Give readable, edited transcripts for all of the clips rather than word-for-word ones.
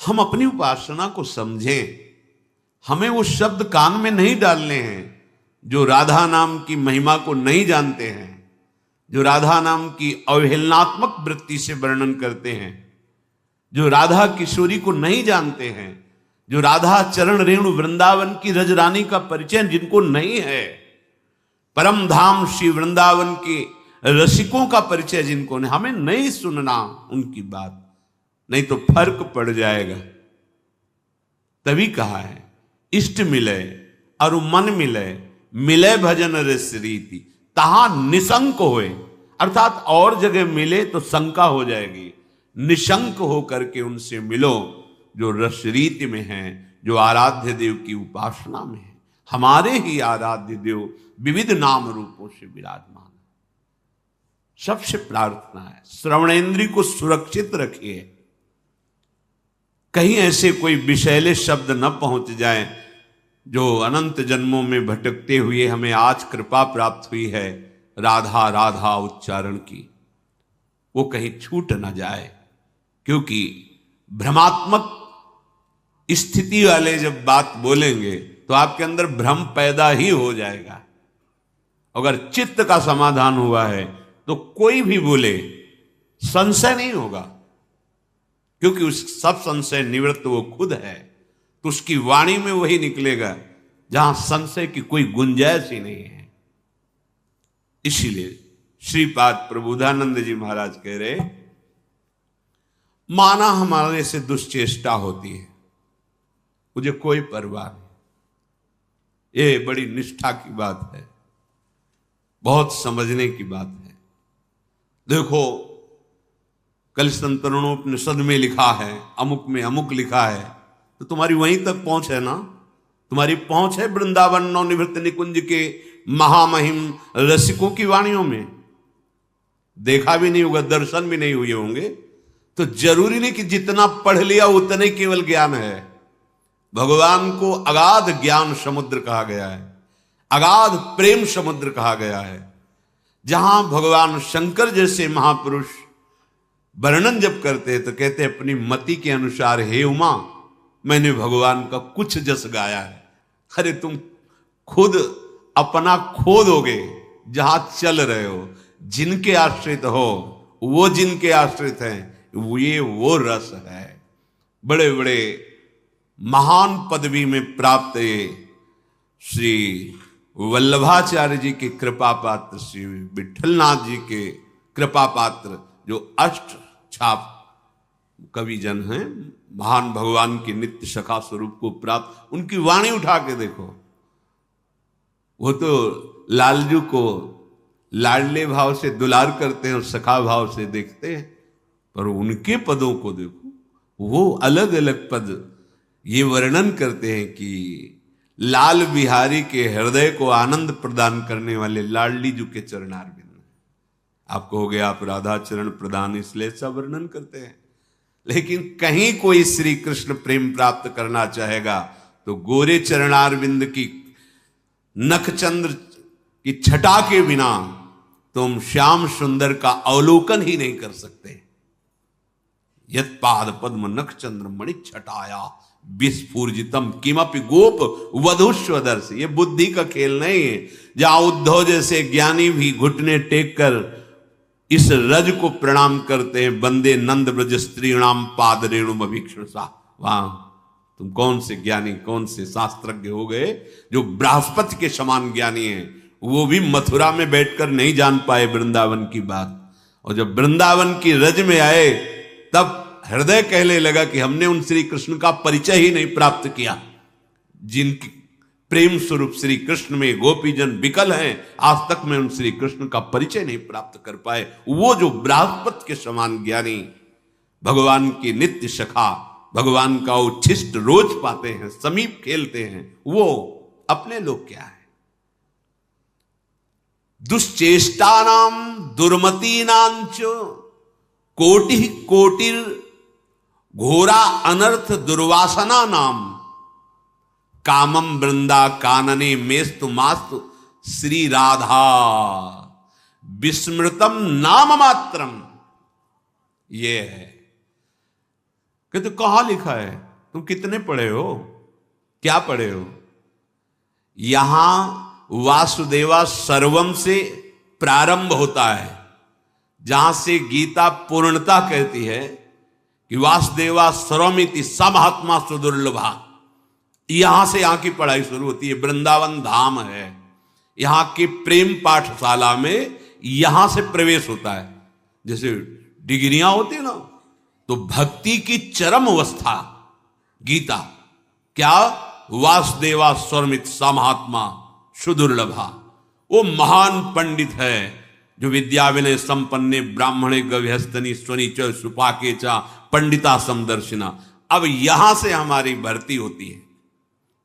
हम अपनी उपासना को समझें। हमें वो शब्द कान में नहीं डालने हैं जो राधा नाम की महिमा को नहीं जानते हैं, जो राधा नाम की अवहेलनात्मक वृत्ति से वर्णन करते हैं, जो राधा किशोरी को नहीं जानते हैं, जो राधा चरण रेणु वृंदावन की रजरानी का परिचय जिनको नहीं है, परम धाम श्री वृंदावन के रसिकों का परिचय जिनको नहीं, हमें नहीं सुनना उनकी बात, नहीं तो फर्क पड़ जाएगा। तभी कहा है इष्ट मिले और मन मिले, मिले भजन रस रीति, तहां निशंक होए, अर्थात और जगह मिले तो शंका हो जाएगी, निशंक हो करके उनसे मिलो जो रस रीति में है, जो आराध्य देव की उपासना में है। हमारे ही आराध्य देव विविध नाम रूपों से विराजमान है। सबसे प्रार्थना है श्रवणेंद्रिय को सुरक्षित रखिए, कहीं ऐसे कोई विषैले शब्द न पहुंच जाए जो अनंत जन्मों में भटकते हुए हमें आज कृपा प्राप्त हुई है राधा राधा उच्चारण की, वो कहीं छूट न जाए। क्योंकि भ्रमात्मक स्थिति वाले जब बात बोलेंगे तो आपके अंदर भ्रम पैदा ही हो जाएगा। अगर चित्त का समाधान हुआ है तो कोई भी बोले संशय नहीं होगा, क्योंकि उस सब संशय निवृत्त वो खुद है। तो उसकी वाणी में वही निकलेगा जहां संशय की कोई गुंजाइश ही नहीं है। इसीलिए श्रीपाद प्रबोधानंद जी महाराज कह रहे, माना हमारे से दुष्चेष्टा होती है, मुझे कोई परवाह नहीं। ये बड़ी निष्ठा की बात है, बहुत समझने की बात है। देखो कल संतरणोपनिषद में लिखा है, अमुक में अमुक लिखा है, तो तुम्हारी वहीं तक पहुंच है ना। तुम्हारी पहुंच है वृंदावन नवनिवृत्त निकुंज के महामहिम रसिकों की वाणियों में। देखा भी नहीं होगा, दर्शन भी नहीं हुए होंगे, तो जरूरी नहीं कि जितना पढ़ लिया उतने केवल ज्ञान है। भगवान को अगाध ज्ञान समुद्र कहा गया है, अगाध प्रेम समुद्र कहा गया है। जहां भगवान शंकर जैसे महापुरुष वर्णन जब करते हैं तो कहते हैं अपनी मति के अनुसार, हे उमा मैंने भगवान का कुछ जस गाया है। अरे तुम खुद अपना खो दोगे जहां चल रहे हो, जिनके आश्रित हो वो जिनके आश्रित हैं, ये वो रस है। बड़े बड़े महान पदवी में प्राप्त श्री वल्लभाचार्य जी के कृपा पात्र, श्री विठलनाथ जी के कृपा पात्र, जो अष्ट छाप कवि जन हैं, महान भगवान की नित्य सखा स्वरूप को प्राप्त, उनकी वाणी उठा के देखो। वो तो लालजू को लाडले भाव से दुलार करते हैं और सखा भाव से देखते हैं, पर उनके पदों को देखो, वो अलग अलग पद ये वर्णन करते हैं कि लाल बिहारी के हृदय को आनंद प्रदान करने वाले लाडली जू के चरणारविंद। आप कहोगे आप राधा चरण प्रदान इसलिए ऐसा वर्णन करते हैं, लेकिन कहीं कोई श्री कृष्ण प्रेम प्राप्त करना चाहेगा तो गोरे चरणारविंद की नखचंद्र की छटा के बिना तुम श्याम सुंदर का अवलोकन ही नहीं कर सकते। यत पाद पद्म नखचंद्र मणि छटाया विस्फूर्जितम किमपि गोप वधुष्वदर्श। ये बुद्धि का खेल नहीं है, जहां उद्धव जैसे ज्ञानी भी घुटने टेक कर इस रज को प्रणाम करते हैं, बंदे नंद ब्रज स्त्रीणाम पाद रेणु अभीक्षसा। वहां तुम कौन से ज्ञानी, कौन से शास्त्रज्ञ हो गए जो बृहस्पति के समान ज्ञानी हैं, वो भी मथुरा में बैठकर नहीं जान पाए वृंदावन की बात। और जब वृंदावन की रज में आए तब हृदय कहने लगा कि हमने उन श्री कृष्ण का परिचय ही नहीं प्राप्त किया, जिनकी प्रेम स्वरूप श्री कृष्ण में गोपीजन विकल हैं, आज तक में उन श्री कृष्ण का परिचय नहीं प्राप्त कर पाए। वो जो बृहस्पति के समान ज्ञानी, भगवान की नित्य सखा, भगवान का उच्छिष्ट रोज पाते हैं, समीप खेलते हैं, वो अपने लोग क्या है। दुश्चेष्टानाम दुर्मतीनांच कोटि कोटिर घोरा अनर्थ दुर्वासना नाम कामम वृंदा कानने मेस्तु मास्तु श्री राधा विस्मृतम नाम मात्रम। ये है कहते कहां लिखा है, तुम कितने पढ़े हो, क्या पढ़े हो? यहां वासुदेवा सर्वम से प्रारंभ होता है, जहां से गीता पूर्णता कहती है कि वासुदेवा सर्वमिति समहात्मा सुदुर्लभा। यहां से यहां की पढ़ाई शुरू होती है। वृंदावन धाम है, यहां की प्रेम पाठशाला में यहां से प्रवेश होता है। जैसे डिग्रियां होती है ना, तो भक्ति की चरम अवस्था गीता क्या, वासुदेवा स्वरमित समहात्मा सुदुर्लभा। वो महान पंडित है जो विद्या विनय संपन्ने ब्राह्मणे गव्यस्तनी स्वनिच सुपाके चा पंडिता समदर्शिना। अब यहां से हमारी भर्ती होती है,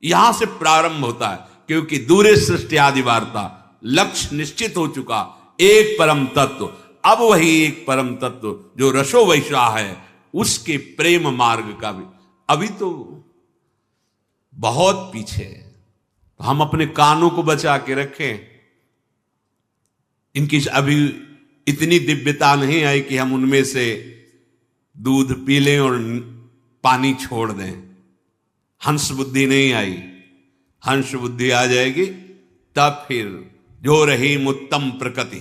यहां से प्रारंभ होता है, क्योंकि दूरे सृष्टि आदि वार्ता, लक्ष्य निश्चित हो चुका, एक परम तत्व। अब वही एक परम तत्व जो रसो वैशा है, उसके प्रेम मार्ग का भी अभी तो बहुत पीछे है। हम अपने कानों को बचा के रखें, इनकी अभी इतनी दिव्यता नहीं आई कि हम उनमें से दूध पी लें और पानी छोड़ दें। हंस बुद्धि नहीं आई, हंस बुद्धि आ जाएगी तब फिर जो रही उत्तम प्रकृति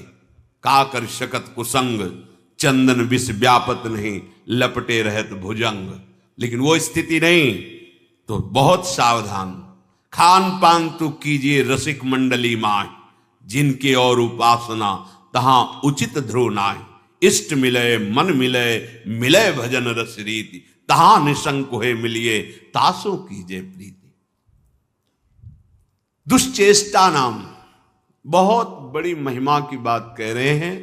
का कर शकत कुसंग, चंदन विष व्यापत नहीं लपटे रहत भुजंग। लेकिन वो स्थिति नहीं, तो बहुत सावधान। खान पान तो कीजिए रसिक मंडली माय, जिनके और उपासना तहां उचित ध्रुव नाय। इष्ट मिले मन मिले मिले भजन रस रीति, तहां निशंक होए मिलिए तासो कीजिए प्रीति। दुश्चेष्टा नाम बहुत बड़ी महिमा की बात कह रहे हैं।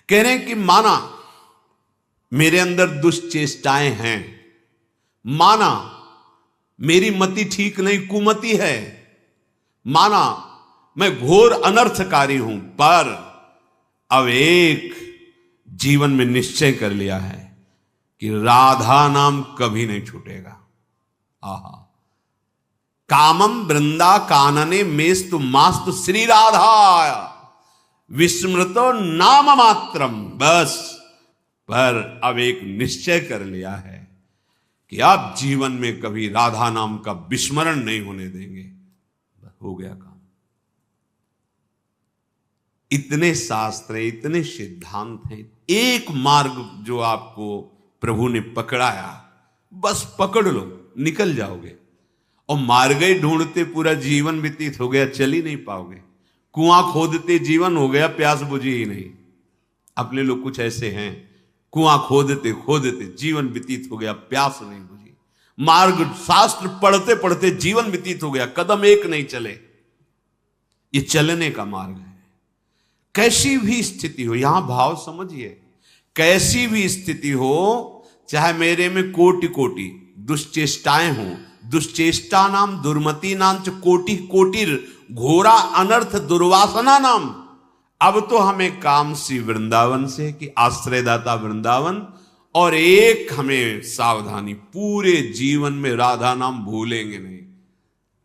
कह रहे हैं कि माना मेरे अंदर दुश्चेष्टाएं हैं, माना मेरी मति ठीक नहीं, कुमति है, माना मैं घोर अनर्थकारी हूं, पर अब एक जीवन में निश्चय कर लिया है कि राधा नाम कभी नहीं छूटेगा। आहा, कामम वृंदा कानने मेस्तु मास्तु श्री राधा विस्मृतो नाम मात्रम। बस, पर अब एक निश्चय कर लिया है कि आप जीवन में कभी राधा नाम का विस्मरण नहीं होने देंगे। हो गया काम। इतने शास्त्र, इतने सिद्धांत हैं, एक मार्ग जो आपको प्रभु ने पकड़ाया, बस पकड़ लो, निकल जाओगे। और मार्ग ही ढूंढते पूरा जीवन व्यतीत हो गया, चल ही नहीं पाओगे। कुआं खोदते जीवन हो गया, प्यास बुझी ही नहीं। अपने लोग कुछ ऐसे हैं, कुआं खोदते खोदते जीवन व्यतीत हो गया, प्यास नहीं बुझी। मार्ग शास्त्र पढ़ते पढ़ते जीवन व्यतीत हो गया, कदम एक नहीं चले। ये चलने का मार्ग है। कैसी भी स्थिति हो, यहां भाव समझिए, कैसी भी स्थिति हो, चाहे मेरे में कोटि कोटि दुश्चेष्टाएं हो, दुश्चेष्टा नाम दुर्मति नाम च कोटि कोटिर घोरा अनर्थ दुर्वासना नाम। अब तो हमें काम सी वृंदावन से कि आश्रयदाता वृंदावन, और एक हमें सावधानी, पूरे जीवन में राधा नाम भूलेंगे नहीं।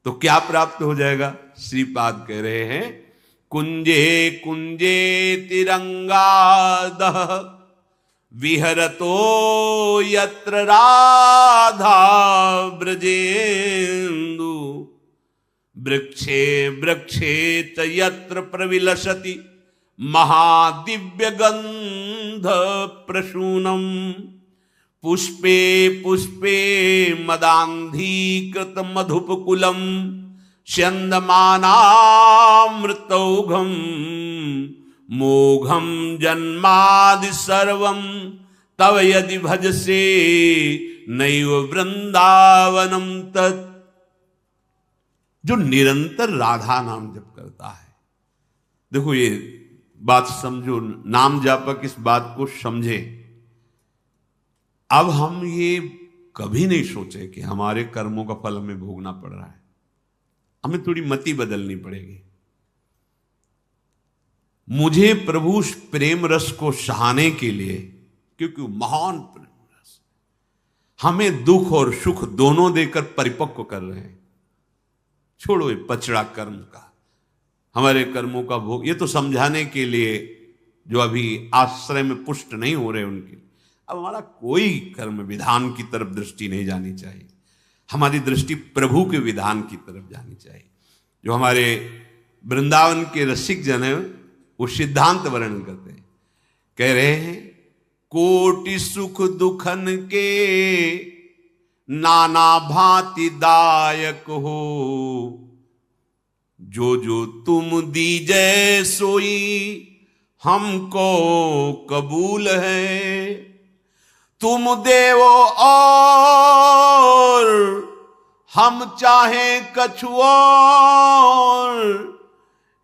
तो क्या प्राप्त हो जाएगा? श्रीपाद कह रहे हैं, कुंजे कुंजे तिरंगादः विहरतो यत्र राधा ब्रजेन्दु, वृक्षे वृक्षे च यत्र प्रविलसति महादिव्य गंध प्रसूनम, पुष्पे पुष्पे मदांधीकृत मधुपकुलम स्यन्दमानामृतौघम मोघम जन्मादि सर्वम तव यदि भजसे नैव वृंदावनम तत्। जो निरंतर राधा नाम जप करता है, देखो ये बात समझो, नाम जापक इस बात को समझे। अब हम ये कभी नहीं सोचे कि हमारे कर्मों का फल हमें भोगना पड़ रहा है। हमें थोड़ी मति बदलनी पड़ेगी। मुझे प्रभु उस प्रेम रस को सहाने के लिए, क्योंकि महान प्रेम रस हमें दुख और सुख दोनों देकर परिपक्व कर रहे हैं। छोड़ो ये पचड़ा कर्म का, हमारे कर्मों का भोग, ये तो समझाने के लिए जो अभी आश्रय में पुष्ट नहीं हो रहे उनके। अब हमारा कोई कर्म विधान की तरफ दृष्टि नहीं जानी चाहिए, हमारी दृष्टि प्रभु के विधान की तरफ जानी चाहिए। जो हमारे वृंदावन के रसिक जन है वो सिद्धांत वर्णन करते हैं, कह रहे हैं कोटि सुख दुखन के नाना भांति दायक हो, जो जो तुम दीजै सोई हमको कबूल है। तुम देवो और हम चाहे कछु और,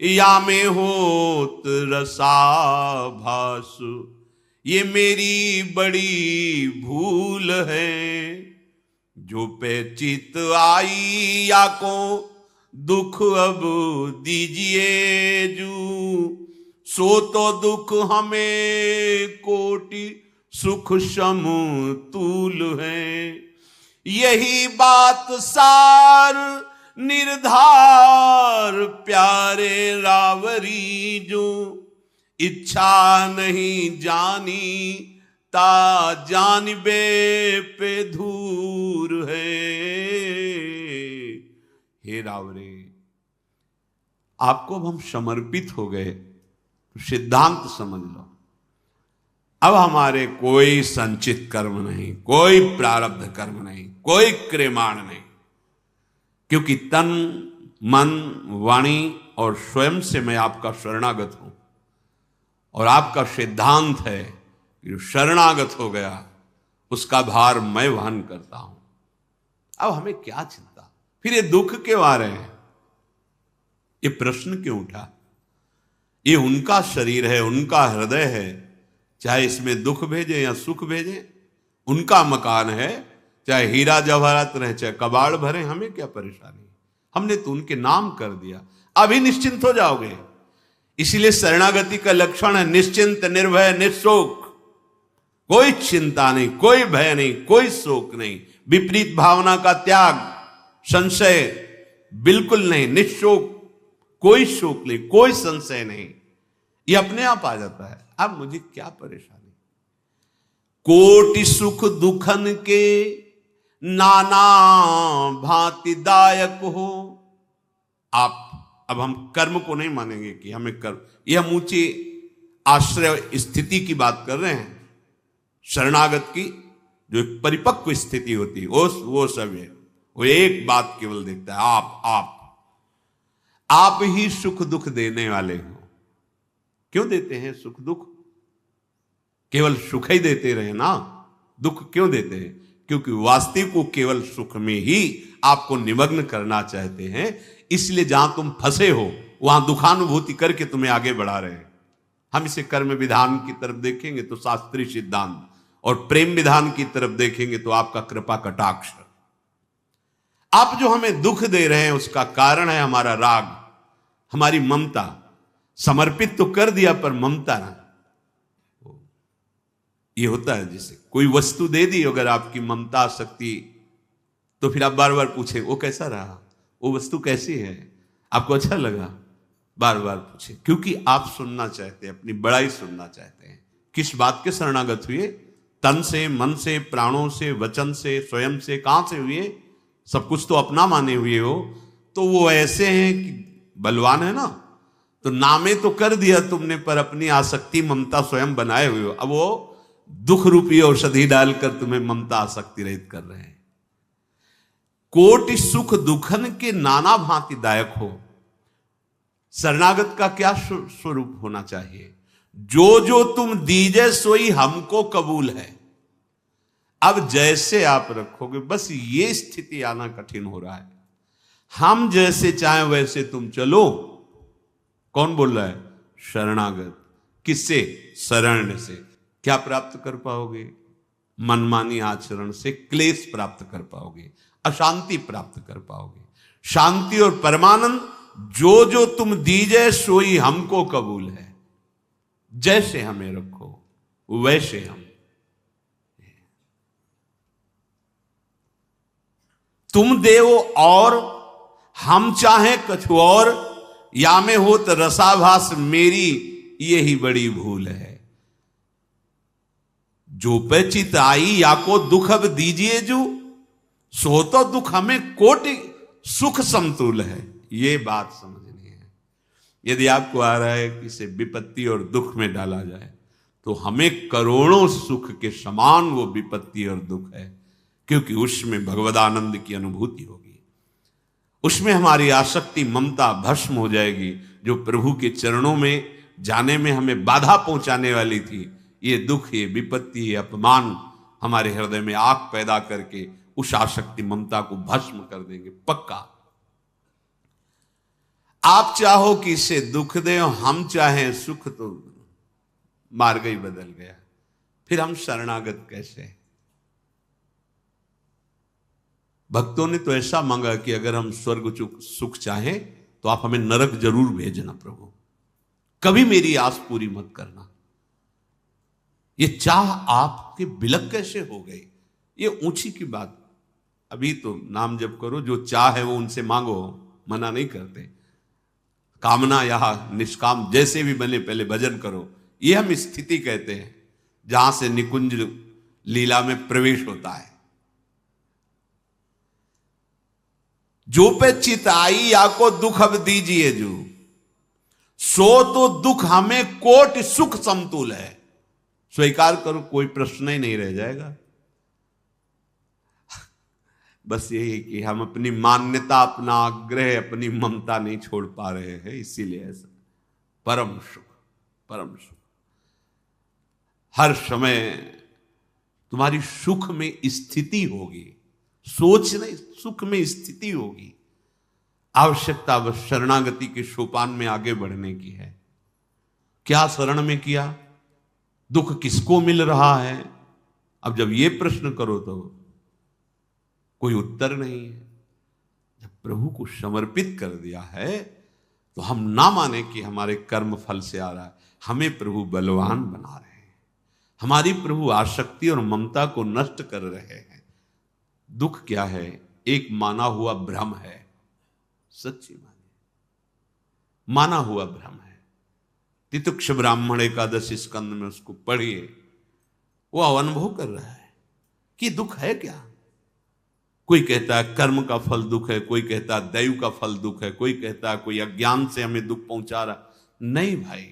या में होत रसाभास ये मेरी बड़ी भूल है। जो पे चित आई या को दुख अब दीजिए जू, सो तो दुख हमें कोटि सुख समतुल है। यही बात सार निर्धार प्यारे रावरी, जो इच्छा नहीं जानी ता जानबे पे धूर है। हे रावरे, आपको अब हम समर्पित हो गए तो सिद्धांत समझ लो। अब हमारे कोई संचित कर्म नहीं, कोई प्रारब्ध कर्म नहीं, कोई क्रियमाण नहीं, क्योंकि तन मन वाणी और स्वयं से मैं आपका शरणागत हूं। और आपका सिद्धांत है कि जो शरणागत हो गया उसका भार मैं वहन करता हूं। अब हमें क्या चिंता, फिर ये दुख क्यों आ रहे हैं, ये प्रश्न क्यों उठा। ये उनका शरीर है, उनका हृदय है, चाहे इसमें दुख भेजे या सुख भेजे, उनका मकान है, चाहे हीरा जवाहरात रहे चाहे कबाड़ भरे, हमें क्या परेशानी। हमने तो उनके नाम कर दिया, अभी निश्चिंत हो जाओगे। इसलिए शरणागति का लक्षण है निश्चिंत निर्भय निशोक, कोई चिंता नहीं, कोई भय नहीं, कोई शोक नहीं, विपरीत भावना का त्याग, संशय बिल्कुल नहीं, निशोक, कोई शोक नहीं, कोई संशय नहीं, ये अपने आप आ जाता है। अब मुझे क्या परेशानी। कोटि सुख दुखन के नाना भांति दायक हो। आप अब हम कर्म को नहीं मानेंगे कि हमें कर्म, यह हम ऊंची आश्रय स्थिति की बात कर रहे हैं। शरणागत की जो एक परिपक्व स्थिति होती है वो सब है, वो एक बात केवल देखता है, आप ही सुख दुख देने वाले हो। क्यों देते हैं सुख दुख, केवल सुख ही देते रहे ना, दुख क्यों देते हैं, क्योंकि वास्तविक को केवल सुख में ही आपको निमग्न करना चाहते हैं। इसलिए जहां तुम फंसे हो वहां दुखानुभूति करके तुम्हें आगे बढ़ा रहे हैं। हम इसे कर्म विधान की तरफ देखेंगे तो शास्त्रीय सिद्धांत, और प्रेम विधान की तरफ देखेंगे तो आपका कृपा कटाक्ष। आप जो हमें दुख दे रहे हैं उसका कारण है हमारा राग, हमारी ममता। समर्पित तो कर दिया पर ममता ना, ये होता है जैसे कोई वस्तु दे दी, अगर आपकी ममता शक्ति, तो फिर आप बार बार पूछे वो कैसा रहा, वो वस्तु कैसी है, आपको अच्छा लगा, बार बार पूछे, क्योंकि आप सुनना चाहते हैं, अपनी बड़ाई सुनना चाहते हैं। किस बात के शरणागत हुए, तन से, मन से, प्राणों से, वचन से, स्वयं से, कहां से हुए, सब कुछ तो अपना माने हुए हो। तो वो ऐसे हैं कि बलवान है ना, तो नामे तो कर दिया तुमने, पर अपनी आसक्ति ममता स्वयं बनाए हुए हो। अब वो दुख रूपी औषधि डालकर तुम्हें ममता आसक्ति रहित कर रहे हैं। कोटि सुख दुखन के नाना भांति दायक हो। शरणागत का क्या स्वरूप होना चाहिए, जो जो तुम दीजे सोई हमको कबूल है। अब जैसे आप रखोगे, बस ये स्थिति आना कठिन हो रहा है। हम जैसे चाहें वैसे तुम चलो। कौन बोल रहा है, शरणागत। किससे, शरण से। क्या प्राप्त कर पाओगे, मनमानी आचरण से क्लेश प्राप्त कर पाओगे, अशांति प्राप्त कर पाओगे। शांति और परमानंद जो जो तुम दीजे सोई हमको कबूल है। जैसे हमें रखो वैसे हम। तुम देवो और हम चाहे कछु और, या में हो तो रसाभास मेरी यही बड़ी भूल है। जो पे चित आई या को दुख अब दीजिए जो, सो तो दुख हमें कोटि सुख समतुल है। ये बात समझनी है। यदि आपको आ रहा है कि इसे विपत्ति और दुख में डाला जाए, तो हमें करोड़ों सुख के समान वो विपत्ति और दुख है, क्योंकि उसमें भगवदानंद की अनुभूति होगी। उसमें हमारी आसक्ति ममता भस्म हो जाएगी, जो प्रभु के चरणों में जाने में हमें बाधा पहुंचाने वाली थी। ये दुख, ये विपत्ति, ये अपमान हमारे हृदय में आग पैदा करके उस आसक्ति ममता को भस्म कर देंगे, पक्का। आप चाहो कि इसे दुख दे, हम चाहें सुख, तो मार्ग ही बदल गया। फिर हम शरणागत कैसे? भक्तों ने तो ऐसा मांगा कि अगर हम स्वर्ग सुख चाहें तो आप हमें नरक जरूर भेजना प्रभु, कभी मेरी आस पूरी मत करना। ये चाह आपके बिलक कैसे हो गई? ये ऊंची की बात। अभी तो नाम जप करो, जो चाह है वो उनसे मांगो, मना नहीं करते। कामना या निष्काम जैसे भी बने, पहले भजन करो। ये हम स्थिति कहते हैं जहां से निकुंज लीला में प्रवेश होता है। जो पे चित आई या को दुख अब दीजिए जो, सो तो दुख हमें कोट सुख समतुल है। स्वीकार करो, कोई प्रश्न ही नहीं रह जाएगा। बस यही कि हम अपनी मान्यता, अपना आग्रह, अपनी ममता नहीं छोड़ पा रहे हैं, इसीलिए ऐसा। परम सुख, परम सुख हर समय तुम्हारी सुख में स्थिति होगी। सोच नहीं, सुख में स्थिति होगी। आवश्यकता बस शरणागति के सोपान में आगे बढ़ने की है। क्या शरण में किया, दुख किसको मिल रहा है? अब जब ये प्रश्न करो तो कोई उत्तर नहीं है। जब प्रभु को समर्पित कर दिया है तो हम ना माने कि हमारे कर्म फल से आ रहा है। हमें प्रभु बलवान बना रहे हैं, हमारी प्रभु आसक्ति और ममता को नष्ट कर रहे हैं। दुख क्या है? एक माना हुआ भ्रम है। सच्ची माना हुआ भ्रम है। तितिक्ष ब्राह्मण एकादश स्कंद में उसको पढ़िए, वो अनुभव कर रहा है कि दुख है क्या। कोई कहता है कर्म का फल दुख है, कोई कहता है दैव का फल दुख है, कोई कहता है कोई अज्ञान से हमें दुख पहुंचा रहा। नहीं भाई,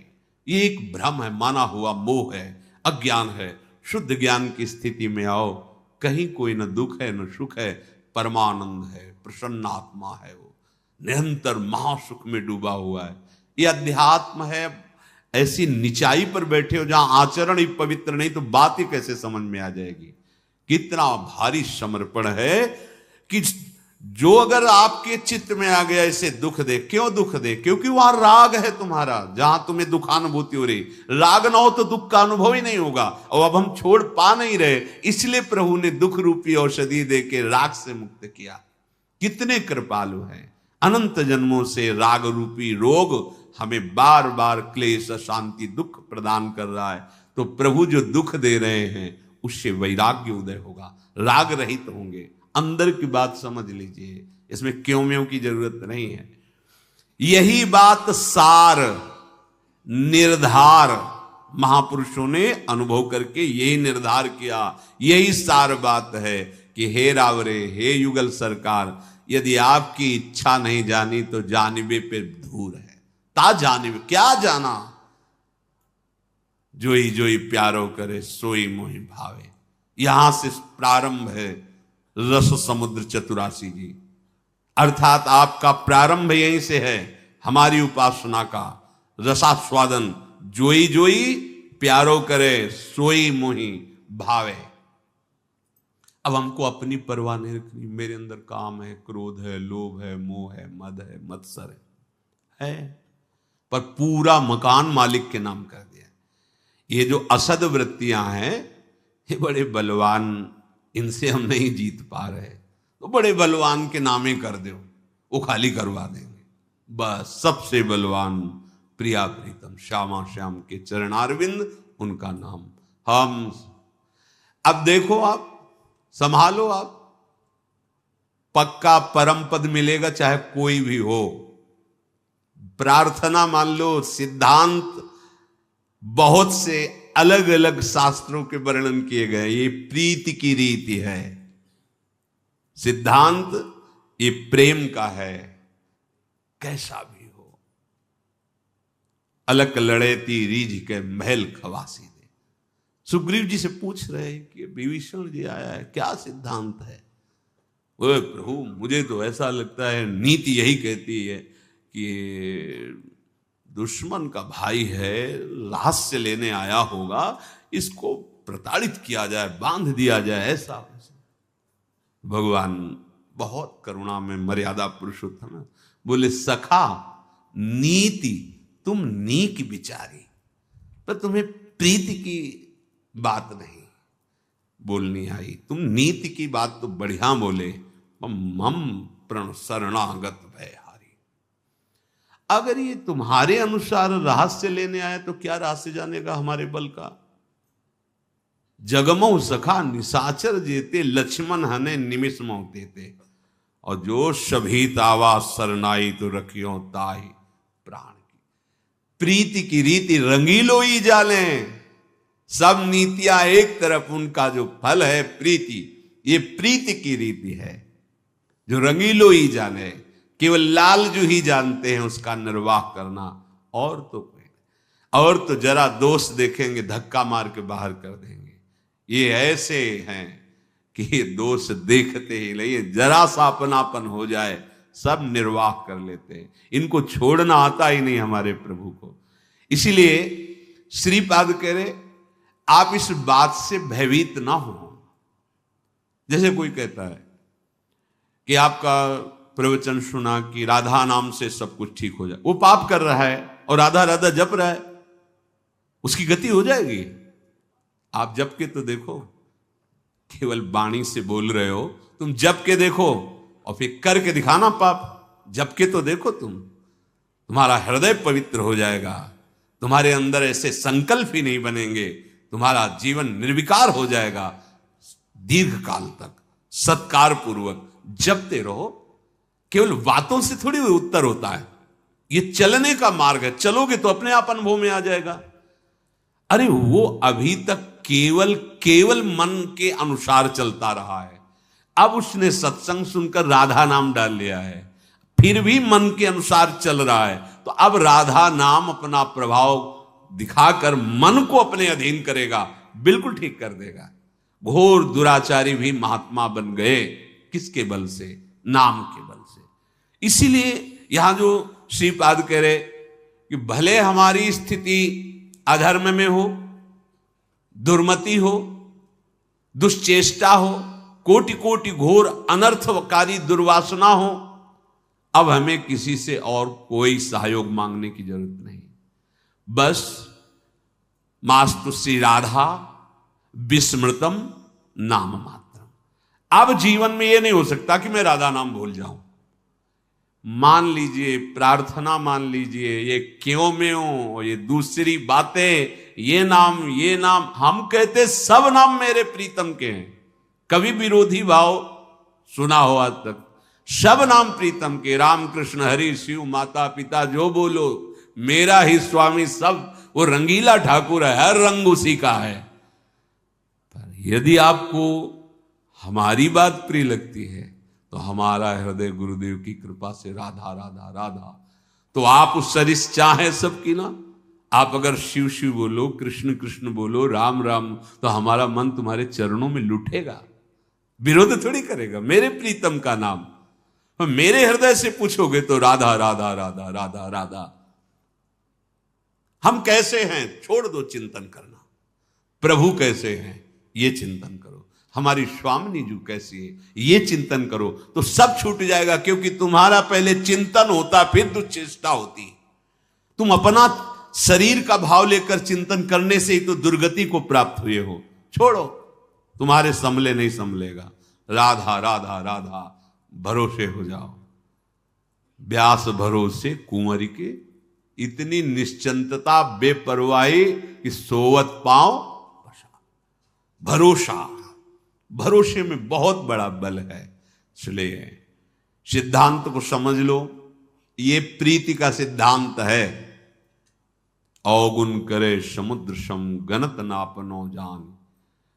ये एक भ्रम है, माना हुआ मोह है, अज्ञान है। शुद्ध ज्ञान की स्थिति में आओ, कहीं कोई न दुख है न सुख है, परमानंद है, प्रसन्न आत्मा है, वो निरंतर महासुख में डूबा हुआ है। ये अध्यात्म है। ऐसी निचाई पर बैठे हो जहां आचरण ही पवित्र नहीं, तो बात ही कैसे समझ में आ जाएगी? कितना भारी समर्पण है कि जो अगर आपके चित्त में आ गया इसे दुख दे। क्यों दुख दे? क्योंकि वहां राग है तुम्हारा, जहां तुम्हें दुखानुभूति हो रही। राग ना हो तो दुख का अनुभव ही नहीं होगा। और अब हम छोड़ पा नहीं रहे, इसलिए प्रभु ने दुख रूपी औषधि दे के राग से मुक्त किया। कितने कृपालु हैं। अनंत जन्मों से राग रूपी रोग हमें बार बार क्लेश, अशांति, दुख प्रदान कर रहा है। तो प्रभु जो दुख दे रहे हैं उससे वैराग्य उदय होगा, राग रहित होंगे। अंदर की बात समझ लीजिए, इसमें क्यों म्यों की जरूरत नहीं है। यही बात सार निर्धार महापुरुषों ने अनुभव करके यही निर्धार किया। यही सार बात है कि हे रावरे, हे युगल सरकार, यदि आपकी इच्छा नहीं जानी तो जानिबे पे धूर है। ता जानिबे, क्या जाना? जोई जोई प्यारो करे सोई मोहि भावे। यहां से प्रारंभ है रस समुद्र चतुरासी जी। अर्थात आपका प्रारंभ यहीं से है, हमारी उपासना का रसास्वादन। जोई जोई प्यारो करे सोई मोहि भावे। अब हमको अपनी परवाह नहीं रखनी। मेरे अंदर काम है, क्रोध है, लोभ है, मोह है, मद है, मत्सर है, पर पूरा मकान मालिक के नाम कर दिया। ये जो असद वृत्तियां हैं, ये बड़े बलवान, इनसे हम नहीं जीत पा रहे, तो बड़े बलवान के नामे कर दो, वो खाली करवा देंगे। बस सबसे बलवान प्रिया प्रीतम श्यामा श्याम के चरणारविंद, उनका नाम हम। अब देखो, आप संभालो, आप पक्का परम पद मिलेगा, चाहे कोई भी हो। प्रार्थना मान लो, सिद्धांत बहुत से अलग अलग शास्त्रों के वर्णन किए गए। ये प्रीति की रीति है, सिद्धांत ये प्रेम का है। कैसा भी हो, अलग लड़ेती रीझ के महल खवासी दे। सुग्रीव जी से पूछ रहे हैं कि विभीषण जी आया है, क्या सिद्धांत है? ओए प्रभु, मुझे तो ऐसा लगता है नीति यही कहती है कि दुश्मन का भाई है, रहस्य लेने आया होगा, इसको प्रताड़ित किया जाए, बांध दिया जाए, ऐसा वैसा। भगवान बहुत करुणा में मर्यादा पुरुषोत्तम है, बोले सखा नीति तुम नीक विचारी, पर तुम्हें प्रीति की बात नहीं बोलनी आई। तुम नीति की बात तो बढ़िया बोले, मम प्रण शरणागत भय। अगर ये तुम्हारे अनुसार रहस्य लेने आए तो क्या रहस्य जानेगा हमारे बल का? जगमो सखा निशाचर जेते, लक्ष्मण हने निमिष मोते थे। और जो सभी तावा सरनाई तो रखियो ताई प्राण की। प्रीति की रीति रंगीलो ही जाले, सब नीतियां एक तरफ, उनका जो फल है प्रीति, ये प्रीति की रीति है जो रंगीलो ही जाने। केवल लालजू ही जानते हैं उसका निर्वाह करना, और तो कोई नहीं। और तो जरा दोष देखेंगे धक्का मार के बाहर कर देंगे। ये ऐसे हैं कि ये दोष देखते ही नहीं, जरा सा अपनापन हो जाए सब निर्वाह कर लेते हैं। इनको छोड़ना आता ही नहीं हमारे प्रभु को। इसीलिए श्रीपाद कह रहे आप इस बात से भयभीत ना हो। जैसे कोई कहता है कि आपका प्रवचन सुना कि राधा नाम से सब कुछ ठीक हो जाए, वो पाप कर रहा है और राधा राधा जप रहा है, उसकी गति हो जाएगी? आप जप के तो देखो, केवल वाणी से बोल रहे हो, तुम जप के देखो और फिर करके दिखाना पाप। जप के तो देखो, तुम्हारा हृदय पवित्र हो जाएगा, तुम्हारे अंदर ऐसे संकल्प ही नहीं बनेंगे, तुम्हारा जीवन निर्विकार हो जाएगा। दीर्घ काल तक सत्कार पूर्वक जपते रहो। केवल बातों से थोड़ी उत्तर होता है, ये चलने का मार्ग है। चलोगे तो अपने आप अनुभव में आ जाएगा। अरे वो अभी तक केवल मन के अनुसार चलता रहा है, अब उसने सत्संग सुनकर राधा नाम डाल लिया है, फिर भी मन के अनुसार चल रहा है, तो अब राधा नाम अपना प्रभाव दिखाकर मन को अपने अधीन करेगा, बिल्कुल ठीक कर देगा। घोर दुराचारी भी महात्मा बन गए, किसके बल से? नाम के बल से। इसीलिए यहां जो श्रीपाद कह रहे कि भले हमारी स्थिति अधर्म में हो, दुर्मति हो, दुश्चेष्टा हो, कोटि कोटि घोर अनर्थकारी दुर्वासना हो, अब हमें किसी से और कोई सहयोग मांगने की जरूरत नहीं। बस मास्तु श्री राधा विस्मृतम नाम मात्रम। अब जीवन में यह नहीं हो सकता कि मैं राधा नाम भूल जाऊं। मान लीजिए, प्रार्थना मान लीजिए, ये क्यों में हो, ये दूसरी बातें, ये नाम हम कहते सब नाम मेरे प्रीतम के हैं। कभी विरोधी भाव सुना हो आज तक? सब नाम प्रीतम के, राम कृष्ण हरि शिव माता पिता जो बोलो, मेरा ही स्वामी सब। वो रंगीला ठाकुर है, हर रंग उसी का है। पर यदि आपको हमारी बात प्रिय लगती है तो हमारा हृदय गुरुदेव की कृपा से राधा राधा राधा, तो आप उस सरिस चाहे सबकी ना। आप अगर शिव शिव बोलो, कृष्ण कृष्ण बोलो, राम राम, तो हमारा मन तुम्हारे चरणों में लुटेगा, विरोध थोड़ी करेगा। मेरे प्रीतम का नाम मेरे हृदय से पूछोगे तो राधा राधा राधा राधा राधा। हम कैसे हैं छोड़ दो चिंतन करना, प्रभु कैसे हैं ये चिंतन करो, हमारी स्वामिनी जी कैसी है ये चिंतन करो, तो सब छूट जाएगा। क्योंकि तुम्हारा पहले चिंतन होता, फिर दुश्चेष्टा होती। तुम अपना शरीर का भाव लेकर चिंतन करने से ही तो दुर्गति को प्राप्त हुए हो। छोड़ो, तुम्हारे संभले नहीं संभलेगा। राधा राधा राधा भरोसे हो जाओ। व्यास भरोसे कुंवरी के, इतनी निश्चिंतता बेपरवाही कि सोवत पांव भरोसा। भरोसे में बहुत बड़ा बल है। इसलिए सिद्धांत को समझ लो, ये प्रीति का सिद्धांत है। अवगुण करे समुद्र सम गनत नापनो जान,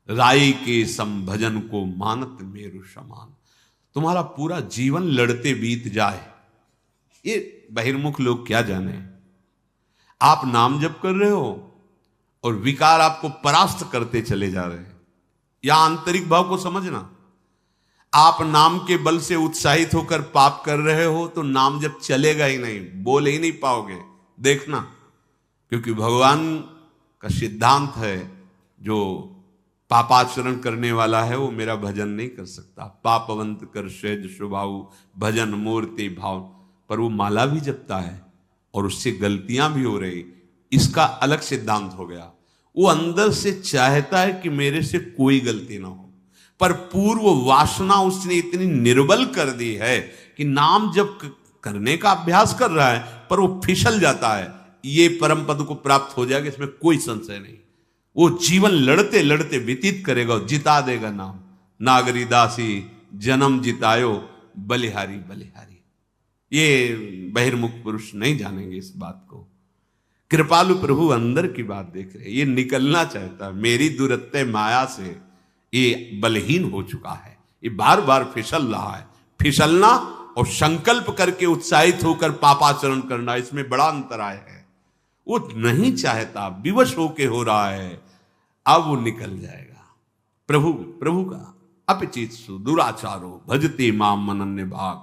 राई के संभजन को मानत मेरु समान। तुम्हारा पूरा जीवन लड़ते बीत जाए, ये बहिर्मुख लोग क्या जाने। आप नाम जप कर रहे हो और विकार आपको परास्त करते चले जा रहे हैं। या आंतरिक भाव को समझना, आप नाम के बल से उत्साहित होकर पाप कर रहे हो तो नाम जब चलेगा ही नहीं, बोल ही नहीं पाओगे। देखना, क्योंकि भगवान का सिद्धांत है जो पापाचरण करने वाला है वो मेरा भजन नहीं कर सकता। पापवंत कर सहज स्वभाव भजन मूर्ति भाव, पर वो माला भी जपता है और उससे गलतियां भी हो रही, इसका अलग सिद्धांत हो गया। वो अंदर से चाहता है कि मेरे से कोई गलती ना हो, पर पूर्व वासना उसने इतनी निर्बल कर दी है कि नाम जब करने का अभ्यास कर रहा है पर वो फिसल जाता है। ये परम पद को प्राप्त हो जाएगा, इसमें कोई संशय नहीं। वो जीवन लड़ते लड़ते व्यतीत करेगा, जिता देगा नाम। नागरी दासी जन्म जितायो बलिहारी बलिहारी। ये बहिर्मुख पुरुष नहीं जानेंगे इस बात को। कृपालु प्रभु अंदर की बात देख रहे, ये निकलना चाहता है। मेरी दुरत्ते माया से ये बलहीन हो चुका है, ये बार बार फिसल रहा है। फिसलना और संकल्प करके उत्साहित होकर पापाचरण करना, इसमें बड़ा अंतराय है। वो नहीं चाहता, विवश होके हो रहा है, अब वो निकल जाएगा। प्रभु का अपचित्सु दुराचारो भजते माम मनन्य भाग,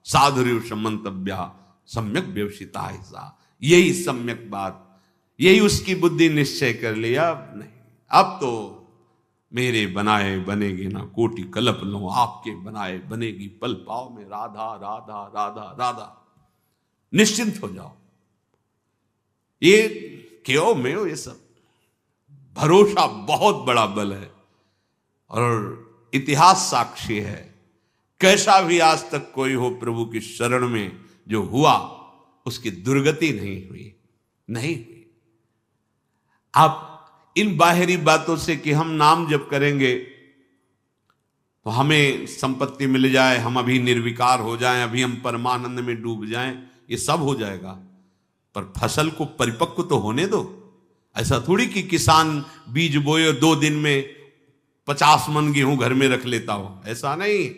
साधुर्य समंतव्या सम्यक व्यवसिता ऐसा। यही सम्यक बात, यही उसकी बुद्धि निश्चय कर लिया। अब नहीं, अब तो मेरे बनाए बनेगी ना कोटि कल्प लो, आपके बनाए बनेगी पल पाओ में राधा राधा राधा राधा। निश्चिंत हो जाओ। ये क्यों में हो, ये सब भरोसा बहुत बड़ा बल है और इतिहास साक्षी है। कैसा भी आज तक कोई हो प्रभु की शरण में जो हुआ, उसकी दुर्गति नहीं हुई। आप इन बाहरी बातों से कि हम नाम जप करेंगे तो हमें संपत्ति मिल जाए, हम अभी निर्विकार हो जाएं, अभी हम परमानंद में डूब जाएं, ये सब हो जाएगा। पर फसल को परिपक्व तो होने दो। ऐसा थोड़ी कि किसान बीज बोए 2 दिन में 50 मन गेहूं घर में रख लेता हो, ऐसा नहीं।